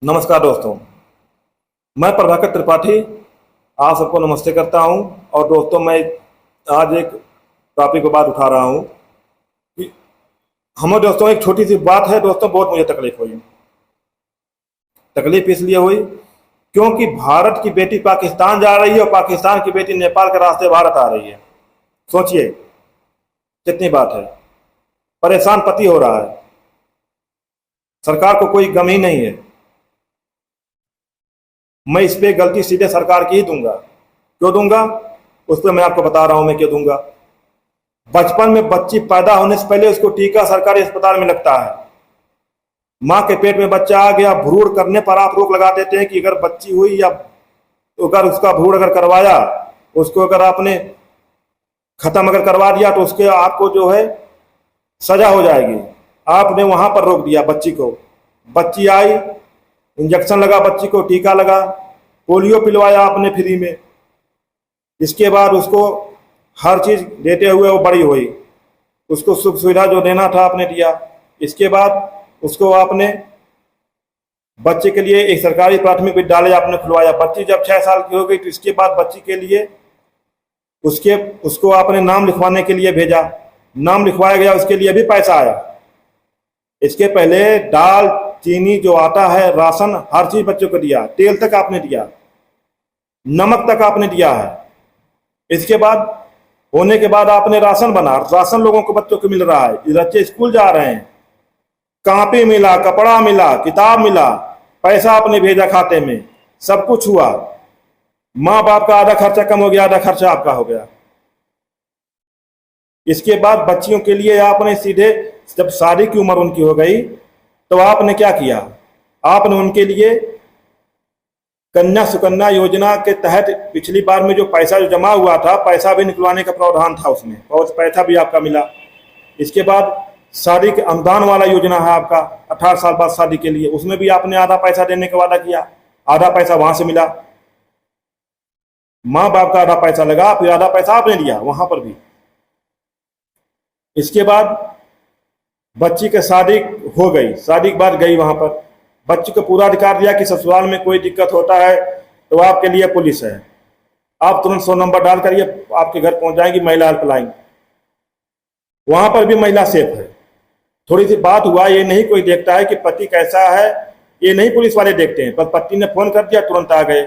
नमस्कार दोस्तों, मैं प्रभाकर त्रिपाठी आप सबको नमस्ते करता हूं। और दोस्तों, मैं आज एक टॉपिक पर बात उठा रहा हूं कि हमें दोस्तों एक छोटी सी बात है दोस्तों, बहुत मुझे तकलीफ हुई। तकलीफ इसलिए हुई क्योंकि भारत की बेटी पाकिस्तान जा रही है और पाकिस्तान की बेटी नेपाल के रास्ते भारत आ रही है। सोचिए कितनी बात है। परेशान पति हो रहा है, सरकार को कोई गम ही नहीं है। मैं इस पे गलती सीधे सरकार की ही दूंगा। क्यों दूंगा उस पर मैं आपको बता रहा हूं मैं क्यों दूंगा। बचपन में बच्ची पैदा होने से पहले उसको टीका सरकारी अस्पताल में लगता है। मां के पेट में बच्चा आ गया, भ्रूण करने पर आप रोक लगा देते हैं कि अगर बच्ची हुई या अगर उसका भ्रूण अगर करवाया, उसको अगर आपने खत्म अगर करवा दिया तो उसके आपको जो है सजा हो जाएगी। आपने वहां पर रोक दिया बच्ची को। बच्ची आई, इंजेक्शन लगा, बच्ची को टीका लगा, पोलियो पिलवाया आपने फ्री में। इसके बाद उसको हर चीज देते हुए वो बड़ी हुई। उसको सुख सुविधा जो देना था आपने दिया। इसके बाद उसको आपने बच्चे के लिए एक सरकारी प्राथमिक विद्यालय आपने खुलवाया। बच्ची जब 6 साल की हो गई तो इसके बाद बच्ची के लिए उसको आपने नाम लिखवाने के लिए भेजा। नाम लिखवाया गया, उसके लिए भी पैसा आया। इसके पहले दाल चीनी जो आता है, राशन, हर चीज बच्चों को दिया। तेल तक आपने दिया, नमक तक आपने दिया है। इसके बाद होने के बाद आपने राशन बना, राशन लोगों को बच्चों को मिल रहा है। बच्चे स्कूल जा रहे हैं, कॉपी मिला, कपड़ा मिला, किताब मिला, पैसा आपने भेजा खाते में, सब कुछ हुआ। माँ बाप का आधा खर्चा कम हो गया, आधा खर्चा आपका हो गया। इसके बाद बच्चियों के लिए आपने सीधे जब शादी की उम्र उनकी हो गई तो आपने क्या किया, आपने उनके लिए कन्या सुकन्या योजना के तहत पिछली बार में जो पैसा जो जमा हुआ था, पैसा भी निकलवाने का प्रावधान था उसमें, और पैसा भी आपका मिला। इसके बाद शादी के अनुदान वाला योजना है आपका 18 साल बाद शादी के लिए, उसमें भी आपने आधा पैसा देने का वादा किया, आधा पैसा वहां से मिला। माँ बाप का आधा पैसा लगा, फिर आधा पैसा आपने दिया वहां पर भी। इसके बाद बच्ची की शादी हो गई, शादी के बाद गई वहां पर, बच्ची को पूरा अधिकार दिया कि ससुराल में कोई दिक्कत होता है तो आपके लिए पुलिस है, आप तुरंत 100 नंबर डाल करिए, आपके घर पहुंच जाएगी महिला हेल्पलाइन। वहां पर भी महिला सेफ है। थोड़ी सी बात हुआ, ये नहीं कोई देखता है कि पति कैसा है, ये नहीं पुलिस वाले देखते हैं, पर पति ने फोन कर दिया तुरंत आ गए।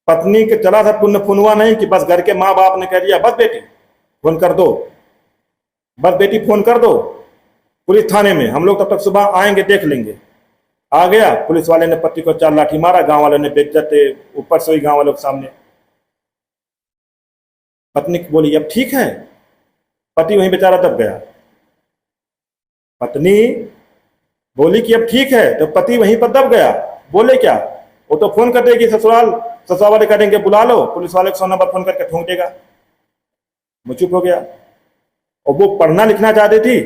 पत्नी के चला था फोन हुआ नहीं कि बस घर के माँ बाप ने कह दिया बस बेटी फोन कर दो, बस बेटी फोन कर दो पुलिस थाने में, हम लोग तब तक सुबह आएंगे देख लेंगे। आ गया, पुलिस वाले ने पति को 4 लाठी मारा, गांव वालों ने बेइज्जत ऊपर से ही गांव वालों के सामने। पत्नी बोली अब ठीक है, पति वहीं बेचारा दब गया। पत्नी बोली कि अब ठीक है, तो पति वहीं पर दब गया। बोले क्या, वो तो फोन कर देगी ससुराल, ससुराल वाले करेंगे बुला लो, पुलिस वाले को 100 नंबर फोन करके ठोंक देगा। वो चुप हो गया। और वो पढ़ना लिखना चाहती थी,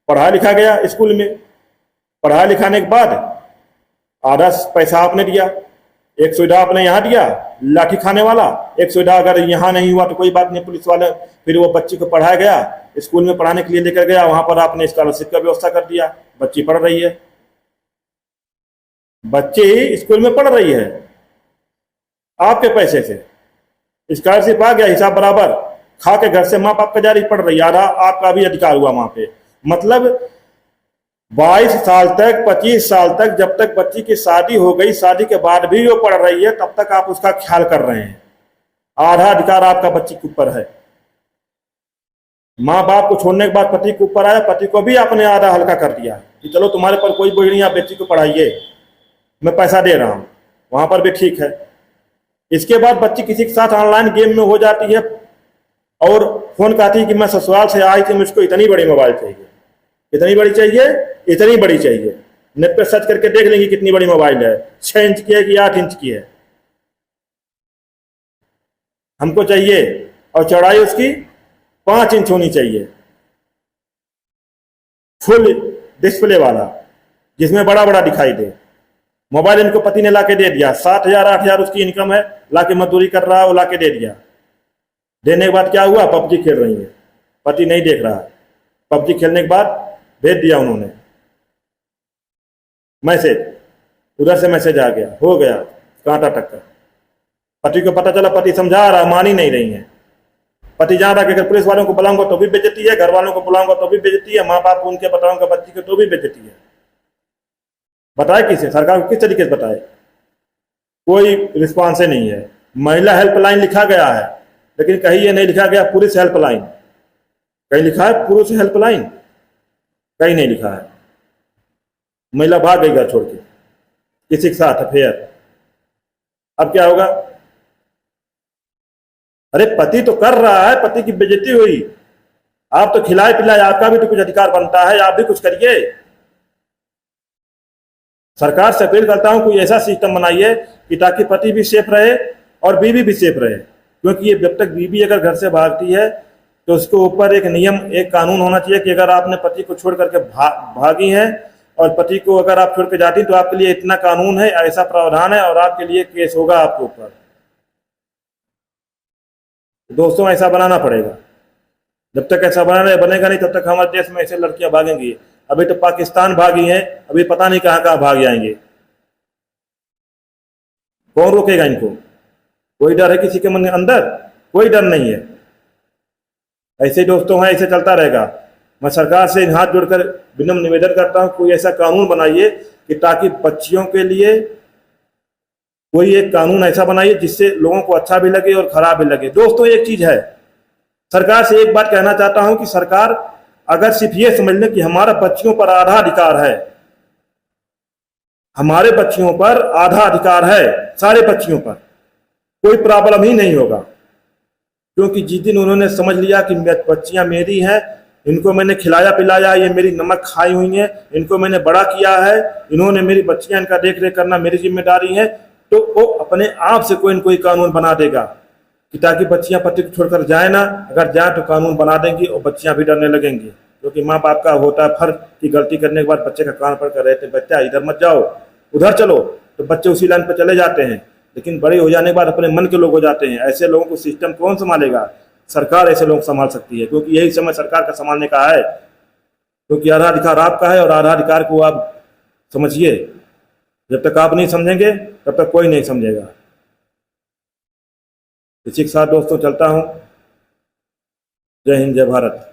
पढ़ा लिखा गया स्कूल में। पढ़ा लिखाने के बाद आधा पैसा आपने दिया, एक सुविधा आपने यहाँ दिया, लाठी खाने वाला एक सुविधा अगर यहाँ नहीं हुआ तो कोई बात नहीं, पुलिस वाले। फिर वो बच्ची को पढ़ाया गया, स्कूल में पढ़ाने के लिए लेकर गया, वहां पर आपने स्कॉलरशिप का व्यवस्था कर दिया। बच्ची पढ़ रही है, बच्ची स्कूल में पढ़ रही है आपके पैसे से। स्कॉलरशिप आ गया, हिसाब बराबर, खा के घर से माँ बाप का जारी पढ़ रही है, आधा आपका भी अधिकार हुआ वहां पे। मतलब 22 साल तक 25 साल तक जब तक बच्ची की शादी हो गई, शादी के बाद भी वो पढ़ रही है, तब तक आप उसका ख्याल कर रहे हैं। आधा अधिकार आपका बच्ची के ऊपर है। माँ बाप को छोड़ने के बाद पति के ऊपर आया, पति को भी आपने आधा हल्का कर दिया कि चलो तुम्हारे पर कोई बोझ नहीं, आप बच्ची को पढ़ाइए, मैं पैसा दे रहा हूं, वहां पर भी ठीक है। इसके बाद बच्ची किसी के साथ ऑनलाइन गेम में हो जाती है और फोन करती है कि मैं ससुराल से आई थी, मुझको इतनी बड़ी मोबाइल चाहिए, इतनी बड़ी चाहिए, इतनी बड़ी चाहिए। नेट पे सर्च करके देख लेंगे कितनी बड़ी मोबाइल है, 6 इंच की है कि 8 इंच की है, हमको चाहिए। और चौड़ाई उसकी 5 इंच होनी चाहिए, फुल डिस्प्ले वाला, जिसमें बड़ा बड़ा दिखाई दे। मोबाइल इनको पति ने लाके दे दिया, 7,000 8,000 उसकी इनकम है, लाके मजदूरी कर रहा है, वो लाके दे दिया। देने के बाद क्या हुआ, पबजी खेल रही है, पति नहीं देख रहा है। पबजी खेलने के बाद भेज दिया उन्होंने मैसेज उधर से मैसेज आ गया, हो गया कांटा टक्कर। पति को पता चला, पति समझा रहा, मान ही नहीं रही है। पति जान रहा कि अगर पुलिस वालों को बुलाऊंगा तो भी बेइज्जती है, घर वालों को बुलाऊंगा तो भी बेइज्जती है, माँ बाप को उनके बताऊंगा बच्ची को तो भी बेइज्जती है। बताए किसे, सरकार को किस तरीके से बताए? कोई रिस्पॉन्स नहीं है। महिला हेल्पलाइन लिखा गया है, लेकिन कहीं ये नहीं लिखा गया पुरुष हेल्पलाइन। कहीं लिखा है पुरुष हेल्पलाइन, कहीं नहीं लिखा है। महिला भाग गई घर छोड़ के, किसी के साथ अफेयर। अब क्या होगा? अरे पति तो कर रहा है, पति की बेइज्जती हुई, आप तो खिलाए पिलाए, आपका भी तो कुछ अधिकार बनता है, आप भी कुछ करिए। सरकार से अपील करता हूं कोई ऐसा सिस्टम बनाइए कि ताकि पति भी सेफ रहे और बीवी भी सेफ रहे। क्योंकि ये जब तक बीवी अगर घर से भागती है तो उसके ऊपर एक नियम, एक कानून होना चाहिए कि अगर आपने पति को छोड़ करके भागी हैं और पति को अगर आप छोड़ के जाती तो आपके लिए इतना कानून है, ऐसा प्रावधान है और आपके लिए केस होगा आपके ऊपर। दोस्तों ऐसा बनाना पड़ेगा। जब तक ऐसा बनेगा नहीं तब तक हमारे देश में ऐसे लड़कियां भागेंगी। अभी तो पाकिस्तान भागी हैं, अभी पता नहीं कहां कहां भाग जाएंगे। कौन रोकेगा इनको? कोई डर है किसी के मन के अंदर? कोई डर नहीं है। ऐसे दोस्तों हैं, ऐसे चलता रहेगा। मैं सरकार से हाथ जोड़कर विनम्र निवेदन करता हूं कोई ऐसा कानून बनाइए कि ताकि बच्चियों के लिए कोई एक कानून ऐसा बनाइए जिससे लोगों को अच्छा भी लगे और खराब भी लगे। दोस्तों एक चीज है, सरकार से एक बात कहना चाहता हूं कि सरकार अगर सिर्फ ये समझ ले कि हमारा बच्चियों पर आधा अधिकार है, हमारे बच्चियों पर आधा अधिकार है, सारे बच्चियों पर कोई प्रॉब्लम ही नहीं होगा। क्योंकि जिस दिन उन्होंने समझ लिया कि बच्चियां मेरी हैं, इनको मैंने खिलाया पिलाया, ये मेरी नमक खाई हुई हैं, इनको मैंने बड़ा किया है, इन्होंने मेरी बच्चियां, इनका देख रेख करना मेरी जिम्मेदारी है, तो वो अपने आप से कोई न कोई कानून बना देगा कि ताकि बच्चियां पति को छोड़कर जाए ना। अगर जाए तो कानून बना देंगी और बच्चियां भी डरने लगेंगी। क्योंकि माँ बाप का होता है फर्ज की गलती करने के बाद बच्चे का कान पकड़ कर रहते, बच्चा इधर मत जाओ उधर चलो, तो बच्चे उसी लाइन पर चले जाते हैं। लेकिन बड़े हो जाने के बाद अपने मन के लोग हो जाते हैं। ऐसे लोगों को सिस्टम कौन संभालेगा? सरकार ऐसे लोग संभाल सकती है, क्योंकि यही समय सरकार का संभालने का है। क्योंकि आधा अधिकार आपका है और आधा अधिकार को आप समझिए। जब तक आप नहीं समझेंगे तब तक कोई नहीं समझेगा। इसी के साथ दोस्तों चलता हूं। जय हिंद, जय भारत।